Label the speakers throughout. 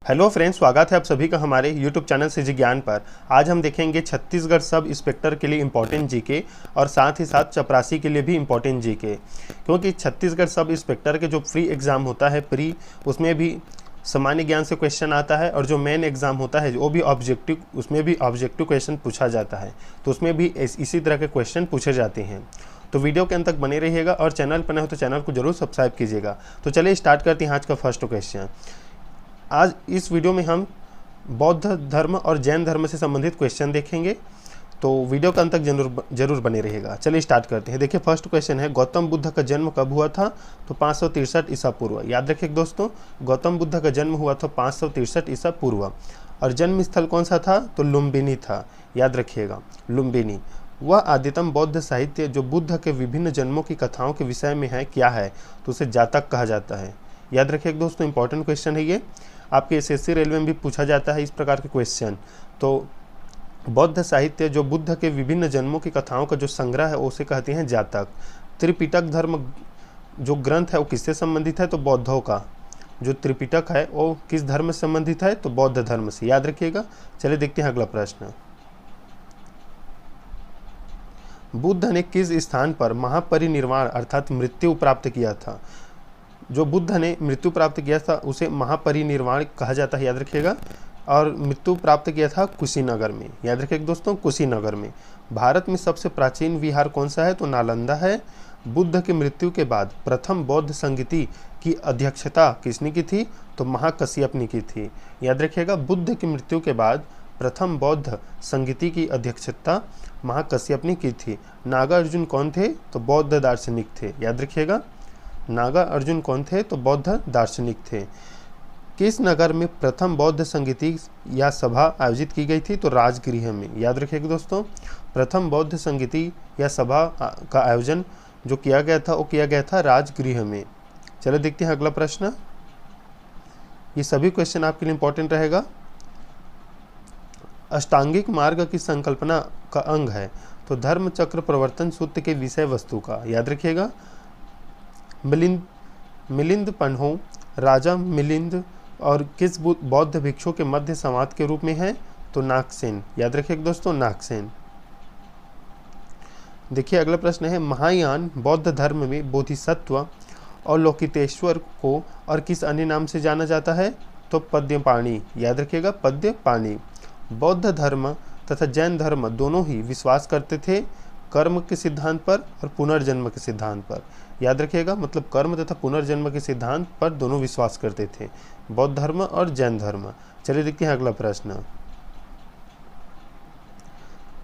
Speaker 1: Hello friends, स्वागत है आप सभी का हमारे यूट्यूब चैनल सीजी ज्ञान पर। आज हम देखेंगे छत्तीसगढ़ सब इंस्पेक्टर के लिए इम्पोर्टेंट जीके और साथ ही साथ चपरासी के लिए भी इम्पोर्टेंट जीके, क्योंकि छत्तीसगढ़ सब इंस्पेक्टर के जो फ्री एग्ज़ाम होता है प्री, उसमें भी सामान्य ज्ञान से क्वेश्चन आता है और जो मेन एग्ज़ाम होता है वो भी ऑब्जेक्टिव, उसमें भी ऑब्जेक्टिव क्वेश्चन पूछा जाता है, तो उसमें भी इसी तरह के क्वेश्चन पूछे जाते हैं। तो वीडियो के अंत तक बने रहिएगा और चैनल पर नए हो तो चैनल को जरूर सब्सक्राइब कीजिएगा। तो चलिए स्टार्ट करते हैं आज का फर्स्ट क्वेश्चन। आज इस वीडियो में हम बौद्ध धर्म और जैन धर्म से संबंधित क्वेश्चन देखेंगे, तो वीडियो के अंत तक जरूर बने रहेगा। चलिए स्टार्ट करते हैं। देखिए फर्स्ट क्वेश्चन है, गौतम बुद्ध का जन्म कब हुआ था? तो 563 ईसा पूर्व। याद रखिए दोस्तों, गौतम बुद्ध का जन्म हुआ था 563 ईसा पूर्व। और जन्म स्थल कौन सा था? तो लुम्बिनी था। याद रखिएगा, लुम्बिनी। वह आदितम बौद्ध साहित्य जो बुद्ध के विभिन्न जन्मों की कथाओं के विषय में है क्या है? तो उसे जातक कहा जाता है। याद रखिए दोस्तों, इंपॉर्टेंट क्वेश्चन है ये, आपके एसएससी रेलवे में भी पूछा जाता है इस प्रकार के क्वेश्चन। तो बौद्ध साहित्य जो बुद्ध के विभिन्न जन्मों की कथाओं का जो संग्रह है उसे कहते हैं जातक। त्रिपिटक धर्म जो ग्रंथ है वो किससे संबंधित है? तो बौद्धों का। जो त्रिपिटक है वो किस धर्म से संबंधित है? तो बौद्ध धर्म से। याद रखिएगा। चलिए देखते हैं अगला प्रश्न। बुद्ध ने किस स्थान पर महापरिनिर्वाण अर्थात मृत्यु प्राप्त किया था? जो बुद्ध ने मृत्यु प्राप्त किया था उसे महापरिनिर्वाण कहा जाता है। याद रखिएगा। और मृत्यु प्राप्त किया था कुशीनगर में। याद रखिएगा दोस्तों, कुशीनगर में। भारत में सबसे प्राचीन विहार कौन सा है? तो नालंदा है। बुद्ध की मृत्यु के बाद प्रथम बौद्ध संगीति की अध्यक्षता किसने की थी? तो महाकश्यप ने की थी। याद रखिएगा, बुद्ध की मृत्यु के बाद प्रथम बौद्ध संगीति की अध्यक्षता महाकश्यप ने की थी। नागार्जुन कौन थे? तो बौद्ध दार्शनिक थे। याद रखिएगा, नागार्जुन कौन थे? तो बौद्ध दार्शनिक थे। किस नगर में प्रथम बौद्ध संगीति या सभा आयोजित की गई थी? तो राजगृह में। याद रखिएगा दोस्तों, प्रथम बौद्ध संगीति या सभा का आयोजन जो किया गया था वो किया गया था राजगृह में। चलो देखते हैं अगला प्रश्न। ये सभी क्वेश्चन आपके लिए इंपॉर्टेंट रहेगा। अष्टांगिक मार्ग की संकल्पना का अंग है तो धर्म चक्र प्रवर्तन सूत्र के विषय वस्तु का। याद रखिएगा, मिलिंद पन्हो राजा मिलिंद और किस बौद्ध भिक्षु के मध्य संवाद के रूप में है? तो नागसेन। याद रखिएगा दोस्तों, नागसेन। देखिए अगला प्रश्न है, महायान बौद्ध धर्म में बोधिसत्व और लोकितेश्वर को और किस अन्य नाम से जाना जाता है? तो पद्यपाणी। याद रखिएगा, पद्यपाणी। बौद्ध धर्म तथा जैन धर्म दोनों ही विश्वास करते थे कर्म के सिद्धांत पर और पुनर्जन्म के सिद्धांत पर। याद रखिएगा, मतलब कर्म तथा पुनर्जन्म के सिद्धांत पर दोनों विश्वास करते थे, बौद्ध धर्म और जैन धर्म। चलिए देखते हैं अगला प्रश्न।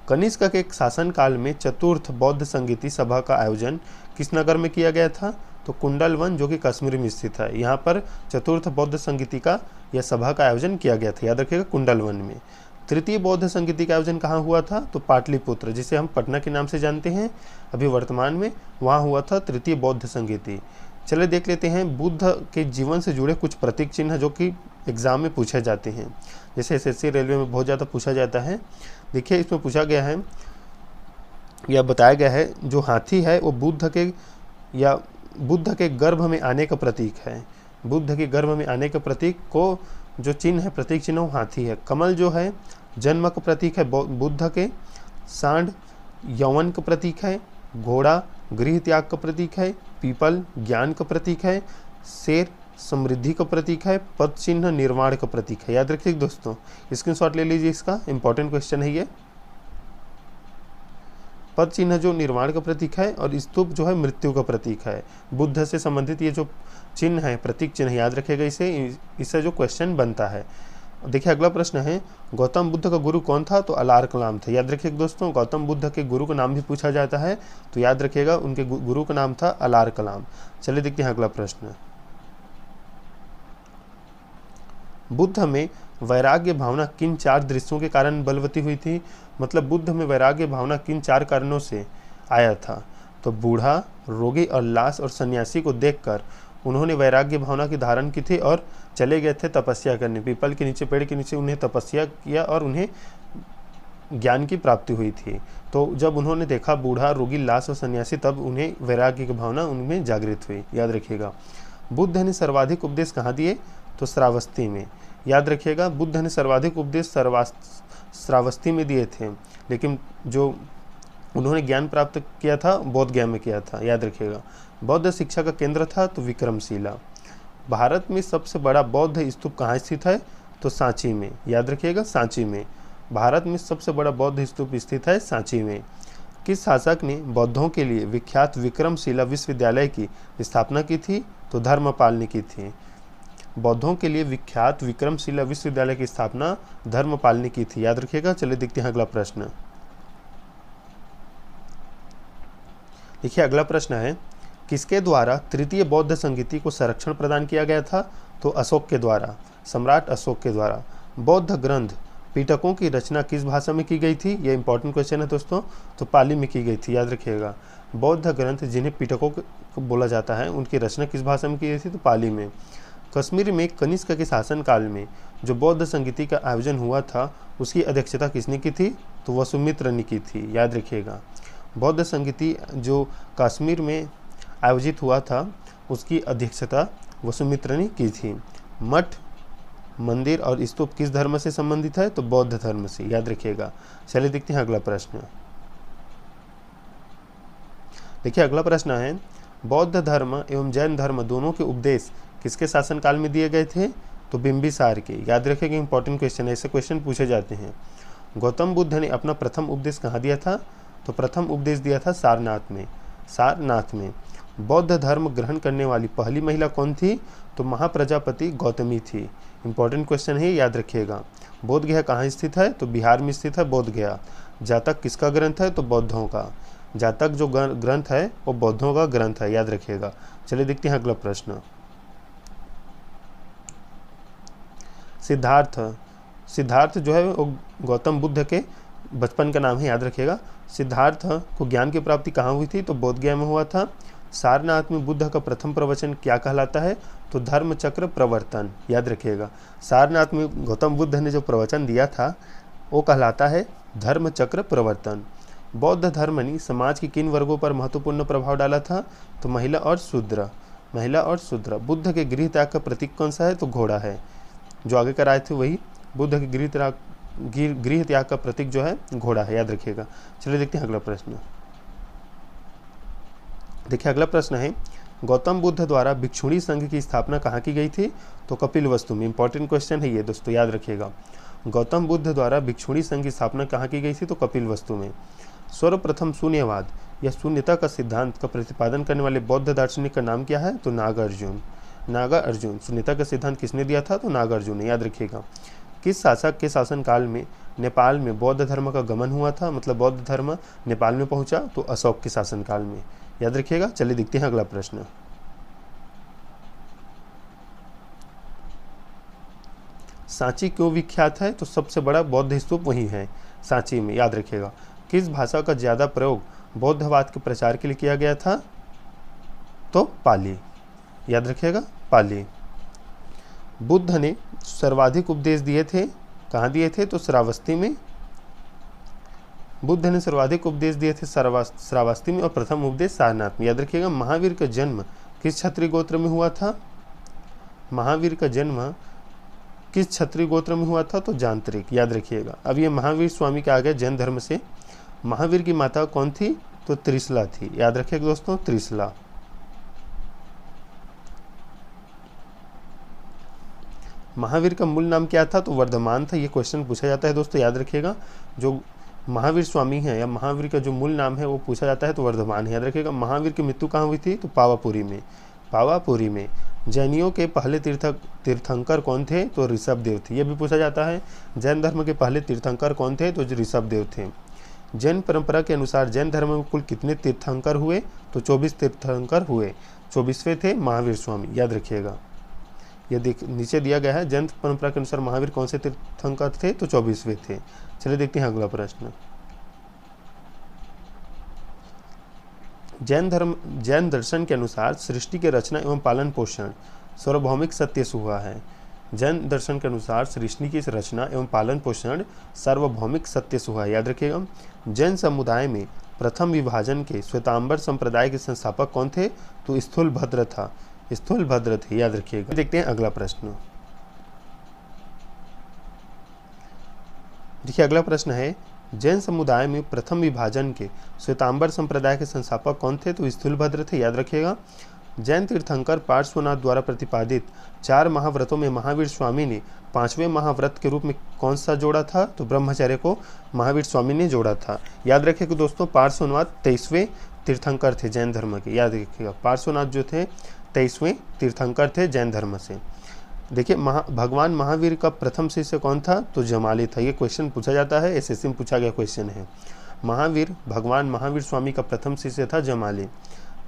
Speaker 1: कनिष्क के शासनकाल में चतुर्थ बौद्ध संगीति सभा का आयोजन किस नगर में किया गया था? तो कुंडलवन, जो कि कश्मीर में स्थित है। यहाँ पर चतुर्थ बौद्ध संगीति का यह सभा का आयोजन किया गया था। याद रखिएगा, कुंडलवन में। तृतीय बौद्ध संगीति का आयोजन कहाँ हुआ था? तो पाटलिपुत्र, जिसे हम पटना के नाम से जानते हैं अभी वर्तमान में, वहाँ हुआ था तृतीय बौद्ध संगीति। चलिए देख लेते हैं बुद्ध के जीवन से जुड़े कुछ प्रतीक चिन्ह जो कि एग्जाम में पूछे जाते हैं, जैसे एसएससी रेलवे में बहुत ज़्यादा पूछा जाता है। देखिए इसमें पूछा गया है या बताया गया है, जो हाथी है वो बुद्ध के गर्भ में आने का प्रतीक है। बुद्ध के गर्भ में आने के प्रतीक को जो चिन्ह है, प्रतीक चिन्ह, वो हाथी है। कमल जो है जन्म का प्रतीक है बुद्ध के। सांड यौवन का प्रतीक है। घोड़ा गृह त्याग का प्रतीक है। पीपल ज्ञान का प्रतीक है। शेर समृद्धि का प्रतीक है। पद चिन्ह निर्वाण का प्रतीक है। याद रखिए दोस्तों, स्क्रीनशॉट ले लीजिए, इसका इंपॉर्टेंट क्वेश्चन है ये। पद चिन्ह जो निर्वाण का प्रतीक है और स्तूप जो है मृत्यु का प्रतीक है। बुद्ध से संबंधित ये जो चिन्ह है, प्रतीक चिन्ह, याद रखिएगा, इससे जो क्वेश्चन बनता है। देखिए अगला प्रश्न है, गौतम बुद्ध का गुरु कौन था? तो अलार कलाम था। याद रखिएगा दोस्तों, गौतम बुद्ध के गुरु का नाम भी पूछा जाता है, तो याद रखिएगा उनके गुरु का नाम था अलार कलाम। चलिए देखते हैं अगला प्रश्न। बुद्ध में वैराग्य भावना किन 4 दृश्यों के कारण बलवती हुई थी? मतलब बुद्ध में वैराग्य भावना किन 4 कारणों से आया था? तो बूढ़ा, रोगी और लाश और सन्यासी को देखकर उन्होंने वैराग्य भावना की धारण की थी और चले गए थे तपस्या करने। पीपल के नीचे, पेड़ के नीचे उन्हें तपस्या किया और उन्हें ज्ञान की प्राप्ति हुई थी। तो जब उन्होंने देखा बूढ़ा, रोगी, लाश और सन्यासी, तब उन्हें वैराग्य की भावना उनमें जागृत हुई। याद रखिएगा। बुद्ध ने सर्वाधिक उपदेश कहाँ दिए? तो श्रावस्ती में। याद रखिएगा, बुद्ध ने सर्वाधिक उपदेश श्रावस्ती में दिए थे, लेकिन जो उन्होंने ज्ञान प्राप्त किया था बोध गया में किया था। याद रखिएगा, बौद्ध शिक्षा का केंद्र था तो विक्रमशिला। भारत में सबसे बड़ा बौद्ध स्तूप कहाँ स्थित है? तो सांची में। याद रखिएगा, सांची में। भारत में सबसे बड़ा बौद्ध स्तूप स्थित है सांची में। किस शासक ने बौद्धों के लिए विख्यात विक्रमशिला विश्वविद्यालय की स्थापना की थी? तो धर्मपाल ने की थी। बौद्धों के लिए विख्यात विक्रमशिला विश्वविद्यालय की स्थापना धर्मपाल ने की थी। याद रखिएगा। चलिए देखते हैं अगला प्रश्न। देखिए अगला प्रश्न है, किसके द्वारा तृतीय बौद्ध संगीति को संरक्षण प्रदान किया गया था? तो अशोक के द्वारा, सम्राट अशोक के द्वारा। बौद्ध ग्रंथ पिटकों की रचना किस भाषा में की गई थी? ये इंपॉर्टेंट क्वेश्चन है दोस्तों। तो पाली में की गई थी। याद रखिएगा, बौद्ध ग्रंथ जिन्हें पिटकों को बोला जाता है उनकी रचना किस भाषा में की गई थी? तो पाली में। कश्मीर में कनिष्क के शासनकाल में जो बौद्ध संगीति का आयोजन हुआ था उसकी अध्यक्षता किसने की थी? तो वसुमित्र ने की थी। याद रखिएगा, बौद्ध संगीति जो कश्मीर में आयोजित हुआ था उसकी अध्यक्षता वसुमित्र ने की थी। मठ, मंदिर और स्तूप किस धर्म से संबंधित है? तो बौद्ध धर्म से। याद रखिएगा। चलिए देखते हैं अगला प्रश्न। देखिए अगला प्रश्न है, बौद्ध धर्म एवं जैन धर्म दोनों के उपदेश किसके शासनकाल में दिए गए थे? तो बिंबिसार के। याद रखिएगा, इंपॉर्टेंट क्वेश्चन है, ऐसे क्वेश्चन पूछे जाते हैं। गौतम बुद्ध ने अपना प्रथम उपदेश कहाँ दिया था? तो प्रथम उपदेश दिया था सारनाथ में। सारनाथ में। बौद्ध धर्म ग्रहण करने वाली पहली महिला कौन थी? तो महाप्रजापति गौतमी थी। इंपॉर्टेंट क्वेश्चन है, याद रखिएगा। बोध गया कहाँ स्थित है? तो बिहार में स्थित है बोध गया। जातक किसका ग्रंथ है? तो बौद्धों का। जातक जो ग्रंथ है वो बौद्धों का ग्रंथ है। याद रखिएगा। चलिए देखते हैं अगला प्रश्न। सिद्धार्थ, सिद्धार्थ जो है वो गौतम बुद्ध के बचपन का नाम है। याद रखिएगा। सिद्धार्थ को ज्ञान की प्राप्ति कहाँ हुई थी? तो बोध गया में हुआ था। सारनाथ में बुद्ध का प्रथम प्रवचन क्या कहलाता है? तो धर्मचक्र प्रवर्तन। याद रखिएगा, सारनाथ में गौतम बुद्ध ने जो प्रवचन दिया था वो कहलाता है धर्मचक्र प्रवर्तन। बौद्ध धर्म ने समाज के किन वर्गों पर महत्वपूर्ण प्रभाव डाला था? तो महिला और शूद्र। महिला और शूद्र। बुद्ध के गृह त्याग का प्रतीक कौन सा है? तो घोड़ा है। जो आगे कराए थे वही बुद्ध के गृह त्याग का प्रतीक जो है घोड़ा है। याद रखिएगा। चलिए देखते हैं अगला प्रश्न। देखिए अगला प्रश्न है, गौतम बुद्ध द्वारा भिक्षुणी संघ की स्थापना कहाँ की गई थी? तो कपिलवस्तु में। इंपॉर्टेंट क्वेश्चन है ये दोस्तों, याद रखिएगा। गौतम बुद्ध द्वारा भिक्षुणी संघ की स्थापना कहाँ की गई थी? तो कपिलवस्तु में। सर्वप्रथम शून्यवाद या शून्यता का सिद्धांत का प्रतिपादन करने वाले बौद्ध दार्शनिक का नाम क्या है? तो नागार्जुन। नागार्जुन। शून्यता का सिद्धांत किसने दिया था? तो नागार्जुन ने। याद रखिएगा। किस शासक के शासनकाल में नेपाल में बौद्ध धर्म का गमन हुआ था? मतलब बौद्ध धर्म नेपाल में पहुंचा? तो अशोक के शासनकाल में। याद रखिएगा। चलिए देखते हैं अगला प्रश्न। सांची क्यों विख्यात है? तो सबसे बड़ा बौद्ध स्तूप वही है, सांची में। याद रखिएगा। किस भाषा का ज्यादा प्रयोग बौद्धवाद के प्रचार के लिए किया गया था? तो पाली। याद रखिएगा, पाली। बुद्ध ने सर्वाधिक उपदेश दिए थे, कहाँ दिए थे? तो श्रावस्ती में। बुद्ध ने सर्वाधिक उपदेश दिए थे श्रावस्ती में और प्रथम उपदेश सारनाथ में। याद रखिएगा। महावीर का जन्म किस क्षत्रिय गोत्र में हुआ था? महावीर का जन्म किस क्षत्रिय गोत्र में हुआ था? तो जांत्रिक। याद रखिएगा। अब ये महावीर स्वामी के आ गए जैन धर्म से। महावीर की माता कौन थी? तो त्रिशला थी। याद रखिएगा दोस्तों, त्रिशला। महावीर का मूल नाम क्या था? तो वर्धमान था। ये क्वेश्चन पूछा जाता है दोस्तों, याद रखिएगा। जो महावीर स्वामी है या महावीर का जो मूल नाम है वो पूछा जाता है तो वर्धमान है। याद रखिएगा। महावीर की मृत्यु कहाँ हुई थी? तो पावापुरी में। पावापुरी में। जैनियों के पहले तीर्थंकर कौन थे? तो ऋषभदेव थे। ये भी पूछा जाता है। जैन धर्म के पहले तीर्थंकर कौन थे? तो ऋषभदेव थे। जैन परंपरा के अनुसार जैन धर्म में कुल कितने तीर्थंकर हुए? तो 24 तीर्थंकर हुए। 24वें थे महावीर स्वामी। याद रखिएगा। ये नीचे दिया गया है। जैन परंपरा के अनुसार महावीर कौन से तीर्थंकर थे? तो 24वें थे। चलिए देखते हैं अगला प्रश्न। जैन दर्शन के अनुसार सृष्टि के रचना एवं पालन पोषण सार्वभौमिक सत्य से हुआ है। जैन दर्शन के अनुसार सृष्टि की रचना एवं पालन पोषण सार्वभौमिक सत्य से हुआ है। याद रखिएगा। जैन समुदाय में प्रथम विभाजन के श्वेतांबर संप्रदाय के संस्थापक कौन थे? तो स्थूलभद्र था। स्थूलभद्र थे। याद रखिएगा। देखते हैं अगला प्रश्न। देखिए अगला प्रश्न है, जैन समुदाय में प्रथम विभाजन के श्वेतांबर संप्रदाय के संस्थापक कौन थे? तो स्थूलभद्र थे, याद रखिएगा। जैन तीर्थंकर पार्श्वनाथ द्वारा प्रतिपादित 4 महाव्रतों में महावीर स्वामी ने 5वें महाव्रत के रूप में कौन सा जोड़ा था? तो ब्रह्मचर्य को महावीर स्वामी ने जोड़ा था। याद रखिएगा दोस्तों, पार्श्वनाथ 23वें तीर्थंकर थे जैन धर्म के, याद रखिएगा। पार्श्वनाथ जो थे 23वें तीर्थंकर थे जैन धर्म से। देखिए भगवान महावीर का प्रथम शिष्य कौन था? तो जमाली था। ये क्वेश्चन पूछा जाता है, एसएससी में पूछा गया क्वेश्चन है। भगवान महावीर स्वामी का प्रथम शिष्य था जमाली।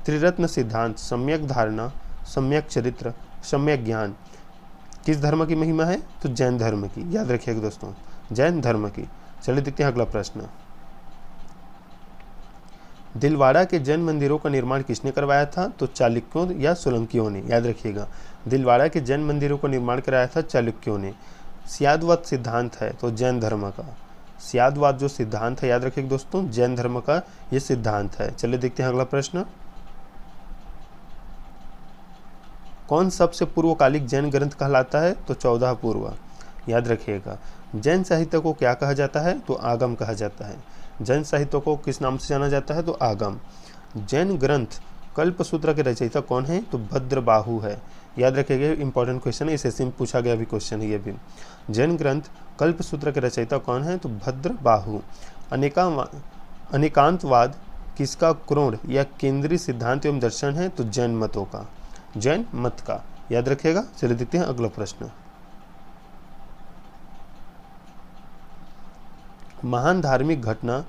Speaker 1: त्रिरत्न सिद्धांत, सम्यक धारणा, सम्यक चरित्र, सम्यक ज्ञान किस धर्म की महिमा है? तो जैन धर्म की, याद रखिएगा दोस्तों, जैन धर्म की। चलिए देखते हैं अगला प्रश्न। दिलवाड़ा के जैन मंदिरों का निर्माण किसने करवाया था? तो चालुक्यों या सोलंकियों ने, याद रखिएगा। दिलवाड़ा के जैन मंदिरों का निर्माण कराया था चालुक्यों ने। स्यादवाद सिद्धांत है तो जैन धर्म का, स्यादवाद जो सिद्धांत है, याद रखिएगा दोस्तों, जैन धर्म का ये सिद्धांत है। चलिए देखते हैं अगला प्रश्न। कौन सबसे पूर्वकालिक जैन ग्रंथ कहलाता है? तो 14 पूर्व, याद रखिएगा। जैन साहित्य को क्या कहा जाता है? तो आगम कहा जाता है। जैन साहित्य को किस नाम से जाना जाता है? तो आगम। जैन ग्रंथ कल्पसूत्र के रचयिता कौन है? तो भद्रबाहु है, याद रखिएगा। इंपॉर्टेंट क्वेश्चन है, इसे में पूछा गया भी क्वेश्चन है ये भी। जैन ग्रंथ कल्पसूत्र के रचयिता कौन है? तो भद्रबाहु। अनेकांतवाद किसका क्रोड़ या केंद्रीय सिद्धांत एवं दर्शन है? तो जैन मतों का, जैन मत का, याद रखिएगा। चलिए देखते हैं अगला प्रश्न। महान धार्मिक घटना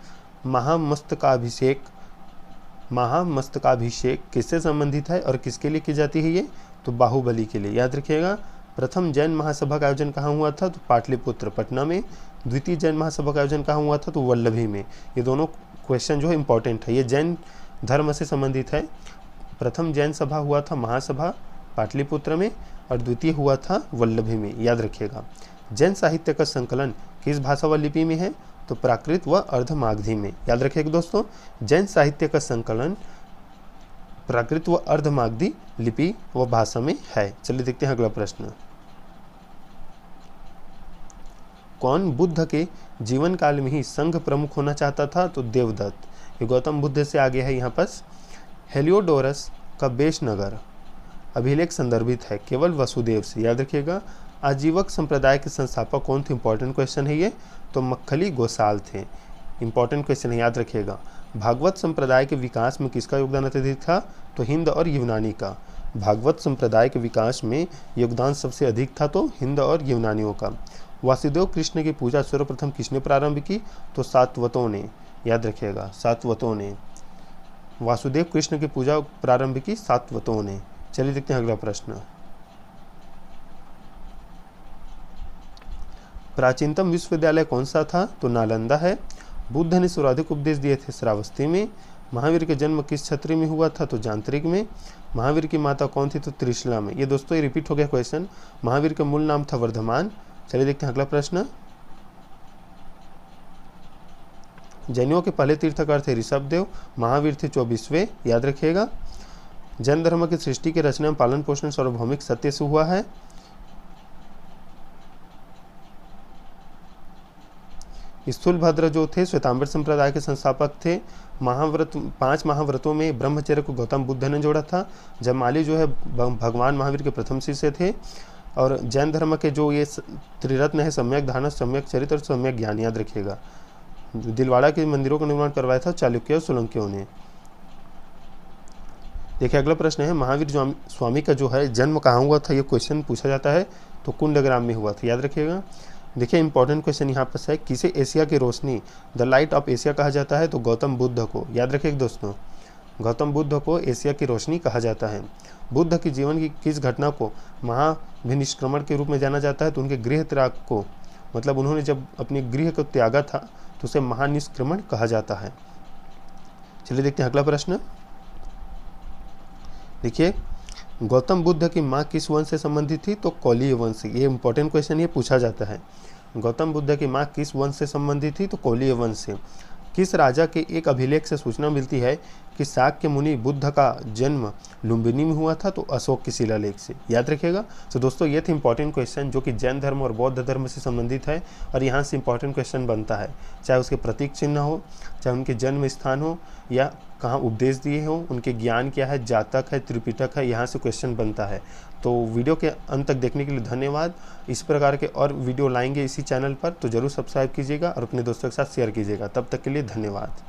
Speaker 1: महामस्तकाभिषेक किससे संबंधित है और किसके लिए की जाती है ये? तो बाहुबली के लिए, याद रखिएगा। प्रथम जैन महासभा का आयोजन कहाँ हुआ था? तो पाटलिपुत्र पटना में। द्वितीय जैन महासभा का आयोजन कहाँ हुआ था? तो वल्लभी में। ये दोनों क्वेश्चन जो है इंपॉर्टेंट है, ये जैन धर्म से संबंधित है। प्रथम जैन सभा हुआ था महासभा पाटलिपुत्र में और द्वितीय हुआ था वल्लभी में, याद रखिएगा। जैन साहित्य का संकलन किस भाषा व लिपि में है? तो प्राकृत व अर्धमागधी में, याद रखिएगा दोस्तों। जैन साहित्य का संकलन प्राकृत व अर्धमागधी लिपि व भाषा में है। चलिए देखते हैं अगला प्रश्न। कौन बुद्ध के जीवन काल में ही संघ प्रमुख होना चाहता था? तो देवदत्त। ये गौतम बुद्ध से आगे है यहाँ पर। हेलियोडोरस का बेशनगर अभिलेख संदर्भित है केवल वसुदेव से, याद रखिएगा। आजीवक संप्रदाय के संस्थापक कौन थे? इंपॉर्टेंट क्वेश्चन है ये। तो मक्खली गोसाल थे, इंपॉर्टेंट क्वेश्चन है, याद रखिएगा। भागवत संप्रदाय के विकास में किसका योगदान अत्यधिक था? तो हिंद और यूनानी का। भागवत संप्रदाय के विकास में योगदान सबसे अधिक था तो हिंद और यूनानियों का। वासुदेव कृष्ण की पूजा सर्वप्रथम किसने प्रारंभ की? तो सातवतों ने, याद रखिएगा, सातवतों ने। वासुदेव कृष्ण की पूजा प्रारंभ की सातवतों ने। चलिए देखते हैं अगला प्रश्न। प्राचीनतम विश्वविद्यालय कौन सा था? तो नालंदा है। बुद्ध ने सर्वाधिक उपदेश दिए थे श्रावस्ती में। महावीर के जन्म किस क्षत्रिय में हुआ था? तो जांत्रिक में। महावीर की माता कौन थी? तो त्रिशला में। ये दोस्तों ये रिपीट हो गया क्वेश्चन। महावीर का मूल नाम था वर्धमान। चलिए देखते हैं अगला प्रश्न। जैनियों के पहले तीर्थकर थे ऋषभदेव। महावीर थे 24वें, याद रखिएगा। जैन धर्म की सृष्टि की रचना में पालन पोषण सार्वभौमिक सत्य से हुआ है। स्थूलभद्र जो थे श्वेतांबर संप्रदाय के संस्थापक थे। 5 महाव्रतों में ब्रह्मचर्य को गौतम बुद्ध ने जोड़ा था। जमाली जो है भगवान महावीर के प्रथम शिष्य थे। और जैन धर्म के जो ये त्रिरत्न है, सम्यक धारणा, सम्यक चरित्र और सम्यक ज्ञान, याद रखिएगा। दिलवाड़ा के मंदिरों का निर्माण करवाया था चालुक्य और सोलंकियों ने। देखिए अगला प्रश्न है, महावीर स्वामी का जो है जन्म कहाँ हुआ था? ये क्वेश्चन पूछा जाता है। तो कुंडग्राम में हुआ था, याद रखिएगा। देखिए इंपॉर्टेंट क्वेश्चन यहाँ पर है, किसे एशिया की रोशनी द लाइट ऑफ एशिया कहा जाता है? तो गौतम बुद्ध को, याद रखिएगा दोस्तों, गौतम बुद्ध को एशिया की रोशनी कहा जाता है। बुद्ध की जीवन की किस घटना को महाभिनिष्क्रमण के रूप में जाना जाता है? तो उनके गृह त्याग को, मतलब उन्होंने जब अपने गृह को त्यागा था तो उसे महानिष्क्रमण कहा जाता है। चलिए देखते हैं अगला प्रश्न। देखिए गौतम बुद्ध की माँ किस वंश से संबंधित थी? तो कौलीय वंश। ये इंपॉर्टेंट क्वेश्चन ये पूछा जाता है। गौतम बुद्ध की माँ किस वंश से संबंधित थी? तो कौलीय वंश से। किस राजा के एक अभिलेख से सूचना मिलती है कि शाक्य मुनि बुद्ध का जन्म लुम्बिनी में हुआ था? तो अशोक की शिलालेख से। याद रखिएगा। तो दोस्तों ये थे इंपॉर्टेंट क्वेश्चन जो कि जैन धर्म और बौद्ध धर्म से संबंधित है, और यहाँ से इंपॉर्टेंट क्वेश्चन बनता है, चाहे उसके प्रतीक चिन्ह हो, चाहे उनके जन्म स्थान हो, या कहाँ उपदेश दिए हो, उनके ज्ञान क्या है, जातक है, त्रिपिटक है, यहाँ से क्वेश्चन बनता है। तो वीडियो के अंत तक देखने के लिए धन्यवाद। इस प्रकार के और वीडियो लाएंगे इसी चैनल पर, तो जरूर सब्सक्राइब कीजिएगा और अपने दोस्तों के साथ शेयर कीजिएगा। तब तक के लिए धन्यवाद।